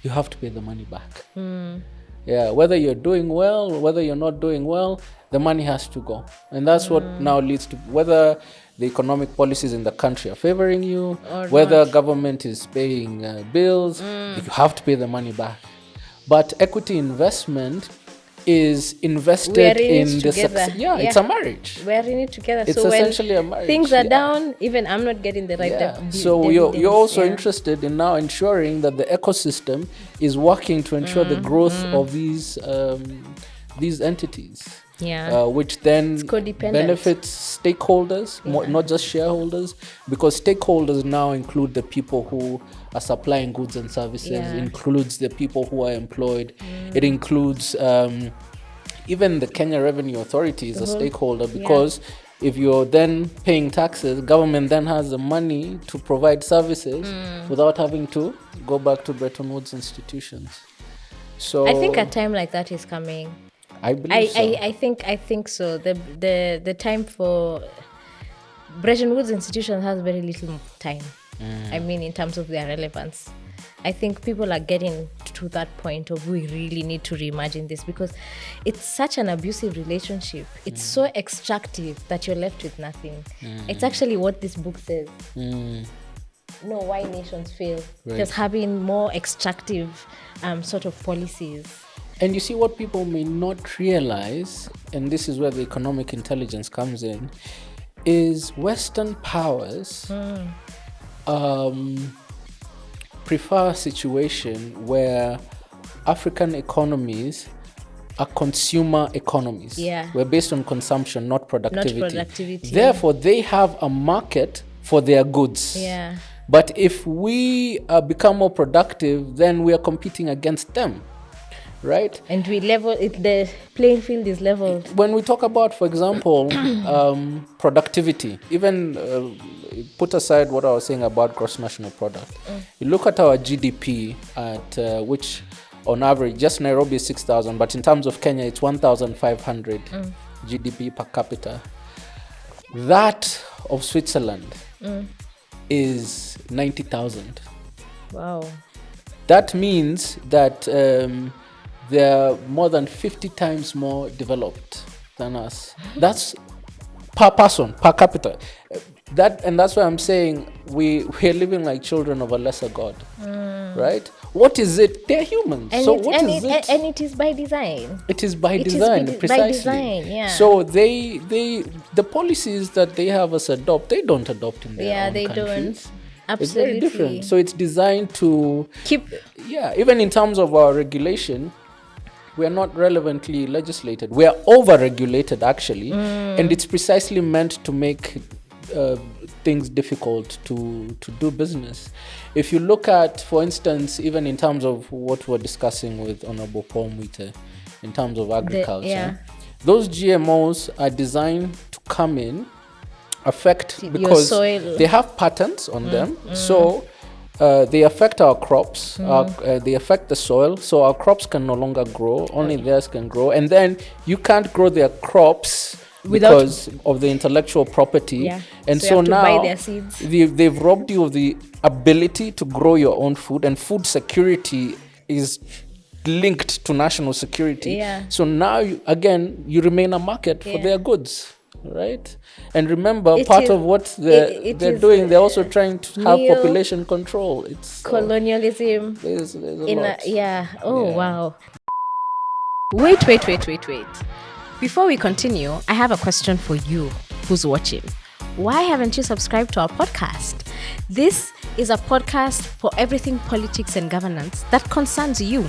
you have to pay the money back. Whether you're doing well, whether you're not doing well, the money has to go. And that's what now leads to whether the economic policies in the country are favoring you, or whether government is paying bills, you have to pay the money back. But equity investment is invested in the success. It's a marriage. We're in it together. It's essentially a marriage. Things are down, even I'm not getting the right so you're also interested in now ensuring that the ecosystem is working to ensure the growth of these entities. Which then benefits stakeholders, not just shareholders, because stakeholders now include the people who are supplying goods and services, includes the people who are employed, it includes even the Kenya Revenue Authority is a stakeholder, because if you're then paying taxes, government then has the money to provide services without having to go back to Bretton Woods institutions. So I think a time like that is coming. I believe so. I think so. The time for Bretton Woods institutions has very little time. I mean, in terms of their relevance, I think people are getting to that point of we really need to reimagine this, because it's such an abusive relationship. It's so extractive that you're left with nothing. It's actually what this book says. Why nations fail, just having more extractive sort of policies. And you see, what people may not realize, and this is where the economic intelligence comes in, is Western powers prefer a situation where African economies are consumer economies. We're based on consumption, not productivity. Therefore, they have a market for their goods. But if we become more productive, then we are competing against them. Right? And we level it, the playing field is leveled. When we talk about, for example, productivity, even put aside what I was saying about gross national product, you look at our GDP, at which on average, just Nairobi is 6,000, but in terms of Kenya, it's 1,500 GDP per capita. That of Switzerland is 90,000. Wow. That means that they're more than 50 times more developed than us. That's per person, per capita. That's why I'm saying we're living like children of a lesser God, right? What is it? They're humans. And So it's, what and is it, it? And it is by design. It is by It is design, by precisely. design, yeah. So they the policies that they have us adopt, they don't adopt in their own they countries. don't. It's very Absolutely. different. So it's designed to Keep. even in terms of our regulation, we are not relevantly legislated. We are over-regulated, actually, and it's precisely meant to make things difficult to do business. If you look at, for instance, even in terms of what we're discussing with Honorable Paul Mwite, in terms of agriculture, those GMOs are designed to come in, affect, because soil. they have patents on them. So they affect our crops, they affect the soil, so our crops can no longer grow, only theirs can grow. And then you can't grow their crops because of the intellectual property. And So you so have to now buy their seeds. they've robbed you of the ability to grow your own food, and food security is linked to national security. So now you remain a market for their goods. Right, and remember, part of what they're doing, they're also trying to have population control. It's colonialism. There's a lot. Wow. Wait. Before we continue, I have a question for you who's watching. Why haven't you subscribed to our podcast? This is a podcast for everything politics and governance that concerns you.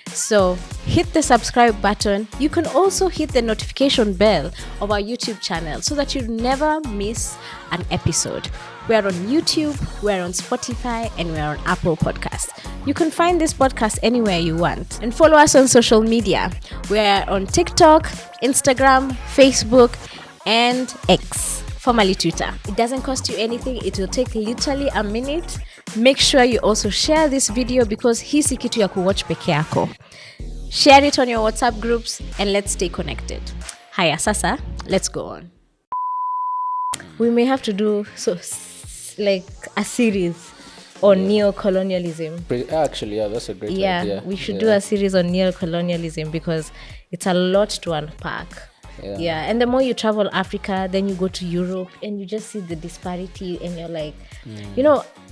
So hit the subscribe button. You can also hit the notification bell of our YouTube channel so that you never miss an episode. We're on YouTube, we're on Spotify, and we're on Apple Podcasts. You can find this podcast anywhere you want. And follow us on social media. We're on TikTok, Instagram, Facebook, and X, formerly Twitter. It doesn't cost you anything. It will take literally a minute. Make sure you also share this video because hii si kitu ya kuwatch peke yako. Share it on your WhatsApp groups and let's stay connected. Haya sasa, let's go on. We may have to do like a series on neocolonialism. Actually, that's a great idea. We should do a series on neocolonialism because it's a lot to unpack. And the more you travel Africa, then you go to Europe and you just see the disparity and you're like,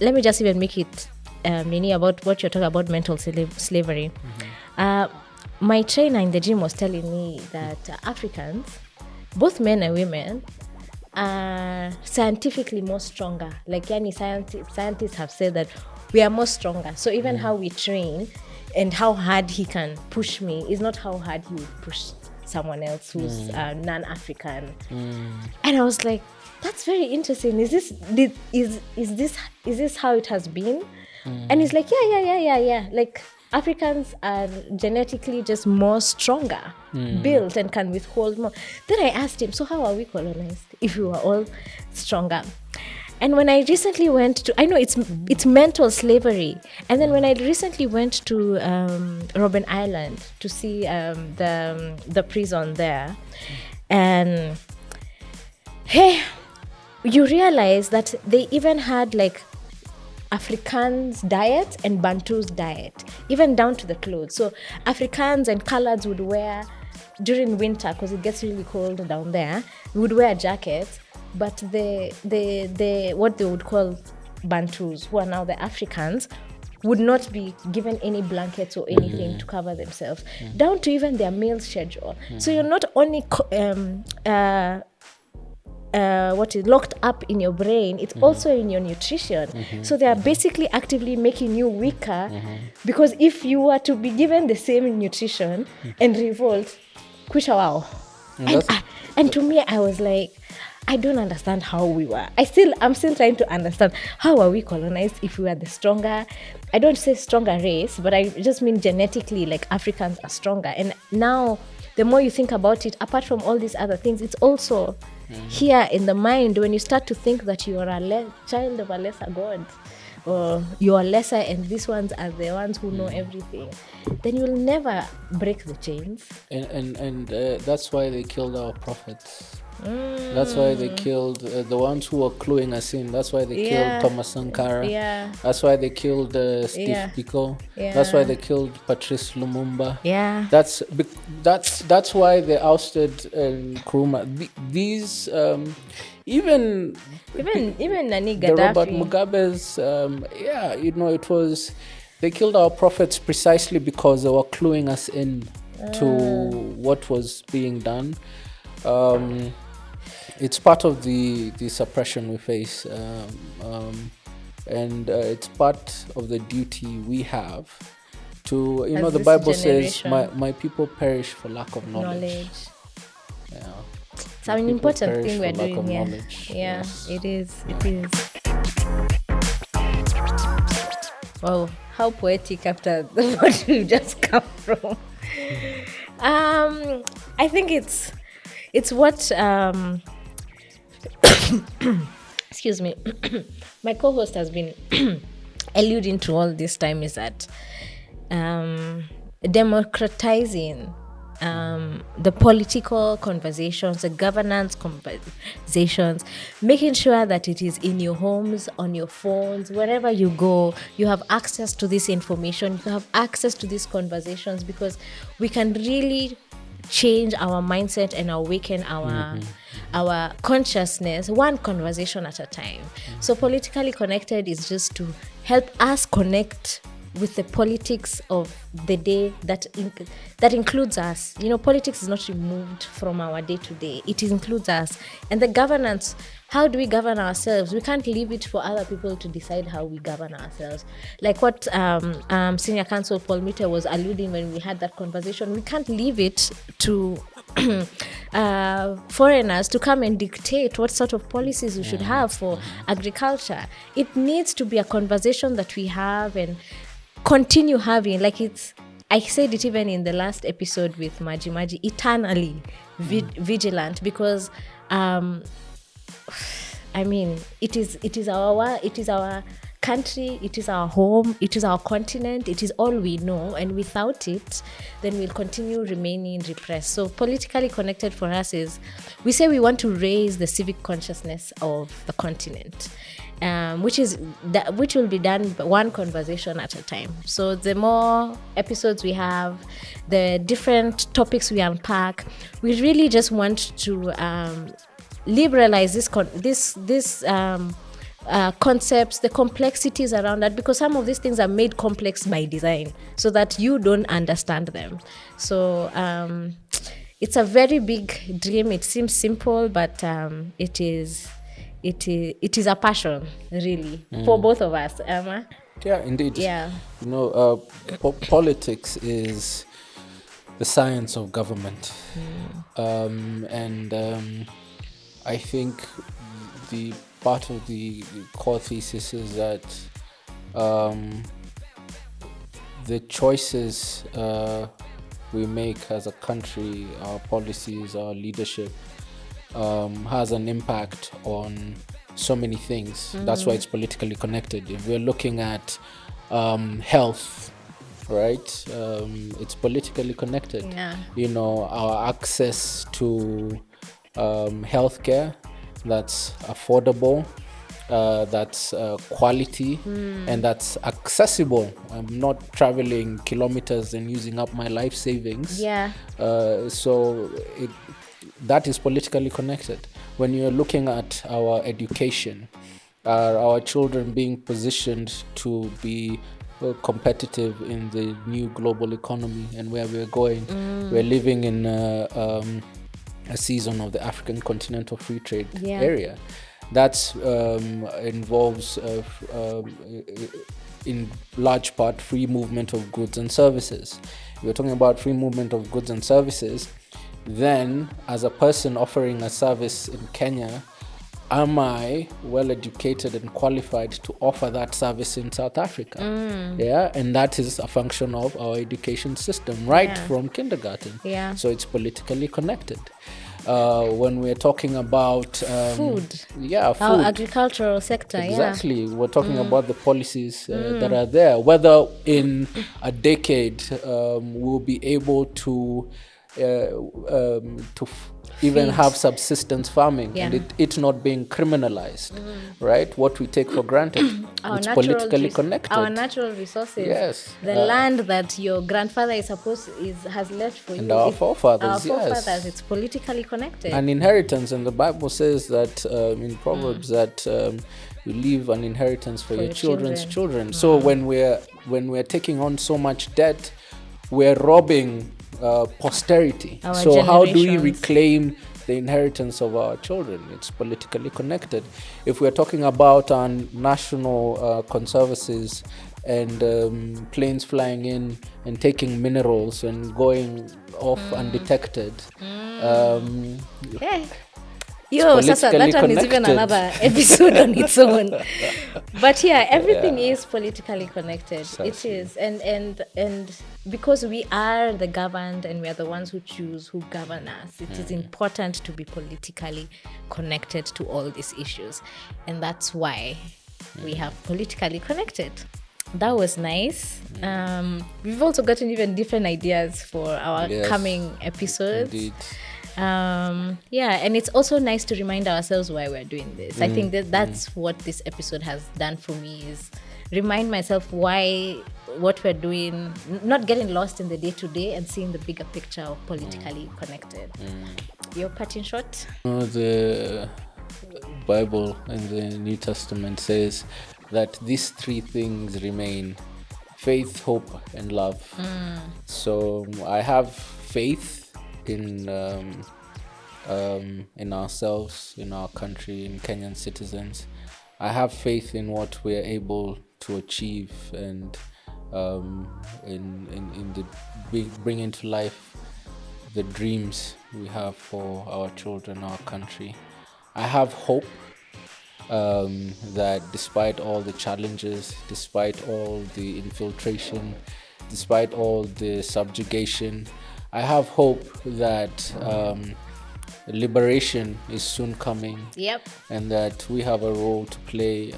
let me just even make it about what you're talking about, mental slavery. My trainer in the gym was telling me that Africans, both men and women, are scientifically more stronger. Like scientists have said that we are more stronger. So even how we train and how hard he can push me is not how hard he would push someone else who's non-African. And I was like, that's very interesting. Is this how it has been? And he's like, yeah. Like Africans are genetically just more stronger, built and can withhold more. Then I asked him, so how are we colonized if we were all stronger? And when I recently went to, I know it's mental slavery. And then when I recently went to Robben Island to see the prison there, and hey, you realize that they even had like Afrikaans diet and Bantu's diet, even down to the clothes. So Afrikaans and Coloureds would wear, during winter, because it gets really cold down there, would wear jackets. But the what they would call Bantus, who are now the Africans, would not be given any blankets or anything to cover themselves, down to even their meal schedule. So you're not only locked up in your brain, it's also in your nutrition. So they are basically actively making you weaker, because if you were to be given the same nutrition and revolt, kwisha wow. And to me, I was like, I don't understand how we were. I'm still trying to understand how are we colonized if we are the stronger. I don't say stronger race, but I just mean genetically, like Africans are stronger. And now, the more you think about it, apart from all these other things, it's also here in the mind when you start to think that you are a child of a lesser god, or you are lesser and these ones are the ones who know everything, then you'll never break the chains. And that's why they killed our prophets. That's why they killed the ones who were cluing us in. That's why they killed Thomas Sankara. Yeah. That's why they killed Steve Biko. That's why they killed Patrice Lumumba. Yeah. That's why they ousted Nkrumah. These even Nani the Robert Gaddafi. Mugabe's it was, they killed our prophets precisely because they were cluing us in to what was being done. It's part of the suppression we face, and it's part of the duty we have to, As the this Bible says, generation. my people perish for lack of knowledge. Yeah. It's an People important perish thing we're for lack doing of here. knowledge. Yeah, Yes. it is. Wow, how poetic after what we've just come from. I think it's what excuse me, my co-host has been alluding to all this time, is that democratizing the political conversations, the governance conversations, making sure that it is in your homes, on your phones, wherever you go, you have access to this information, you have access to these conversations, because we can really change our mindset and awaken our consciousness one conversation at a time. So Politically Connected is just to help us connect with the politics of the day that includes us. Politics is not removed from our day to day. It includes us. And the governance, how do we govern ourselves? We can't leave it for other people to decide how we govern ourselves. Like what Senior Counsel Paul Mitter was alluding when we had that conversation. We can't leave it to foreigners to come and dictate what sort of policies we should have for agriculture. It needs to be a conversation that we have and continue having. I said it even in the last episode with Maji, eternally vigilant, because it is our country, it is our home, it is our continent, it is all we know, and without it, then we'll continue remaining repressed. So Politically Connected for us is, we say we want to raise the civic consciousness of the continent, which will be done one conversation at a time. So the more episodes we have, the different topics we unpack, we really just want to liberalize these concepts, the complexities around that, because some of these things are made complex by design so that you don't understand them. So it's a very big dream. It seems simple, but it is a passion, really, for both of us, Emma. Yeah, indeed. Yeah. Politics is the science of government, and I think the part of the core thesis is that the choices we make as a country, our policies, our leadership, has an impact on so many things. That's why it's politically connected. If we're looking at health, right, it's politically connected. Yeah. Our access to healthcare that's affordable, that's quality, and that's accessible. I'm not traveling kilometers and using up my life savings. Yeah. So that is politically connected. When you're looking at our education, our children being positioned to be competitive in the new global economy and where we're going, we're living in a season of the African Continental Free Trade area. That involves, in large part, free movement of goods and services. If we're talking about free movement of goods and services, then as a person offering a service in Kenya, am I well educated and qualified to offer that service in South Africa? Yeah, and that is a function of our education system, right from kindergarten. Yeah. So it's politically connected. When we're talking about food, food, our agricultural sector, exactly. We're talking about the policies that are there. Whether in a decade we'll be able to even Feed. have subsistence farming, Yeah. and it not being criminalized, right? What we take for granted, it's politically connected. Our natural resources. Yes. The land that your grandfather has left for And you. our forefathers, Our forefathers, yes. it's politically connected. An inheritance, and the Bible says that in Proverbs that you leave an inheritance for your children's children. So when we're taking on so much debt, we're robbing posterity. Our So how do we generations. reclaim the inheritance of our children? It's politically connected. If we're talking about our national conservancies and planes flying in and taking minerals and going off undetected, Yeah. Yo, Sasa, that politically one is even connected. another episode on its own. But yeah, everything is politically connected. It is. And because we are the governed and we are the ones who choose who govern us, it is important to be politically connected to all these issues. And that's why we have Politically Connected. That was nice. We've also gotten even different ideas for our Yes. coming episodes. Indeed. And it's also nice to remind ourselves why we're doing this. I think that's what this episode has done for me, is remind myself why what we're doing, not getting lost in the day-to-day and seeing the bigger picture of Politically Connected. Your parting shot? The Bible in the New Testament says that these three things remain: faith, hope, and love. So I have faith in ourselves, in our country, in Kenyan citizens. I have faith in what we are able to achieve, and in the bringing to life the dreams we have for our children, our country. I have hope that despite all the challenges, despite all the infiltration, despite all the subjugation, I have hope that liberation is soon coming. Yep. And that we have a role to play,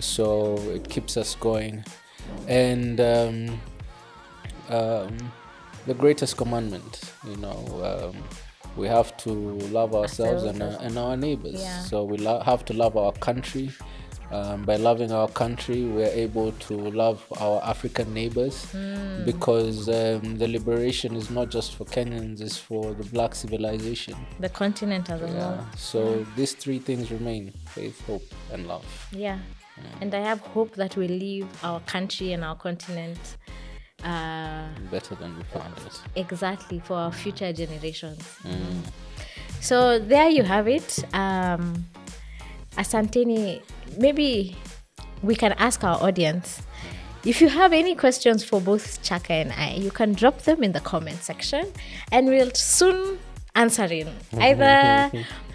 so it keeps us going. And the greatest commandment, we have to love ourselves and our neighbors. Yeah. So we have to love our country. By loving our country, we're able to love our African neighbors, because the liberation is not just for Kenyans, it's for the black civilization. The continent as a whole. So these three things remain: faith, hope, and love. Yeah. And I have hope that we leave our country and our continent Better than we found it. exactly for our future generations. So there you have it. Asanteni, maybe we can ask our audience, if you have any questions for both Chaka and I, you can drop them in the comment section and we'll soon answer in either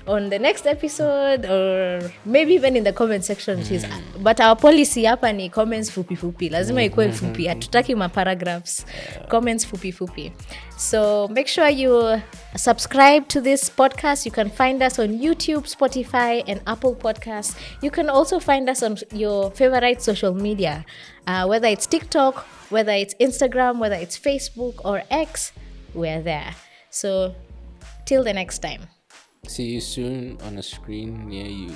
on the next episode or maybe even in the comment section. But our policy hapa ni comments fupi lazima ikuwe fupi, hatutaki maparagraphs, comments fupi. So make sure you subscribe to this podcast. You can find us on YouTube, Spotify, and Apple Podcasts. You can also find us on your favorite social media, whether it's TikTok, whether it's Instagram, whether it's Facebook or X, we're there. So till the next time. See you soon on a screen near you.